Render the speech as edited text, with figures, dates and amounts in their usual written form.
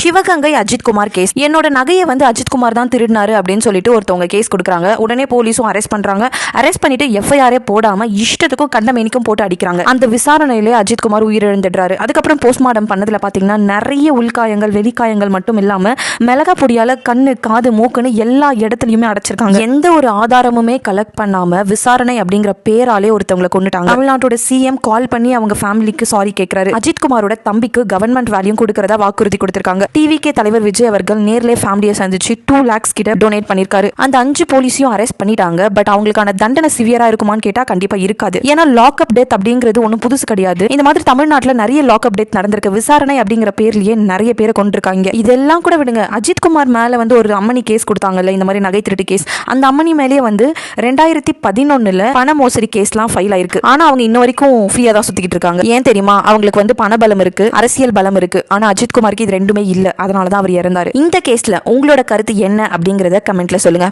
Sivaganga Ajithkumar case. என்னோட நகையை அஜித்குமார் தான் திருடினாரு அப்படின்னு சொல்லிட்டு ஒருத்தவங்க கேஸ் கொடுக்குறாங்க. உடனே போலீஸும் அரெஸ்ட் பண்றாங்க. அரெஸ்ட் பண்ணிட்டு எஃப்ஐஆரே போடாம இஷ்டத்துக்கும் கண்டமேனிக்கும் போட்டு அடிக்கிறாங்க. அந்த விசாரணையிலே அஜித்குமார் உயிரிழந்துடுறாரு. அதுக்கப்புறம் போஸ்ட்மார்ட்டம் பண்ணதுல பாத்தீங்கன்னா நிறைய உள்காயங்கள் வெளிக்காயங்கள் மட்டும் இல்லாம மிளகா பொடியால கண்ணு காது மூக்குன்னு எல்லா இடத்துலயுமே அடைச்சிருக்காங்க. எந்த ஒரு ஆதாரமுமே கலெக்ட் பண்ணாம விசாரணை அப்படிங்கிற பேராலே ஒருத்தவங்களை கொண்டுட்டாங்க. தமிழ்நாட்டோட சிஎம் கால் பண்ணி அவங்க ஃபேமிலிக்கு சாரி கேட்கிறாரு. அஜித்குமாரோட தம்பிக்கு கவர்மெண்ட் வேலையும் கொடுக்கறதா வாக்குறுதி கொடுத்திருக்காங்க. டிவிகே தலைவர் விஜய் அவர்கள் நேர்ல ஃபேமிலியை சந்திச்சு 2 lakhs கிட்ட டொனேட் பண்ணிருக்காரு. அந்த 5 போலீஸையும் அரெஸ்ட் பண்ணிட்டாங்க. பட் அவங்களுக்கான தண்டனை சிவியரா இருக்குமான்னு கேட்டா கண்டிப்பா இருக்காது. ஏன்னா லாக்அப் டெத் அப்படிங்கிறது ஒன்றும் புதுசு கிடையாது. இந்த மாதிரி தமிழ்நாட்டில் நிறைய லாக்அப் டெத் நடந்திருக்கு. விசாரணை அப்படிங்கிற பேர்லயே நிறைய பேரை கொண்டிருக்காங்க. இதெல்லாம் கூட விடுங்க. அஜித்குமார் மேல ஒரு அம்மணி கேஸ் கொடுத்தாங்கல்ல, இந்த மாதிரி நகை திருட்டு கேஸ். அந்த அம்மணி மேலேயே 2011 பண மோசடி கேஸ்லாம் ஃபைல் ஆயிருக்கு. ஆனா அவங்க இன்ன வரைக்கும் ஃப்ரீயா தான் சுத்திக்கிட்டு இருக்காங்க. ஏன் தெரியுமா? அவங்களுக்கு பண பலம் இருக்கு, அரசியல் பலம் இருக்கு. ஆனா அஜித்குமாருக்கு இது ரெண்டுமே இல்ல. அதனாலதான் அவர் இறந்தாரு. இந்த கேஸ்ல உங்களோட கருத்து என்ன அப்படிங்கறத கமெண்ட்ல சொல்லுங்க.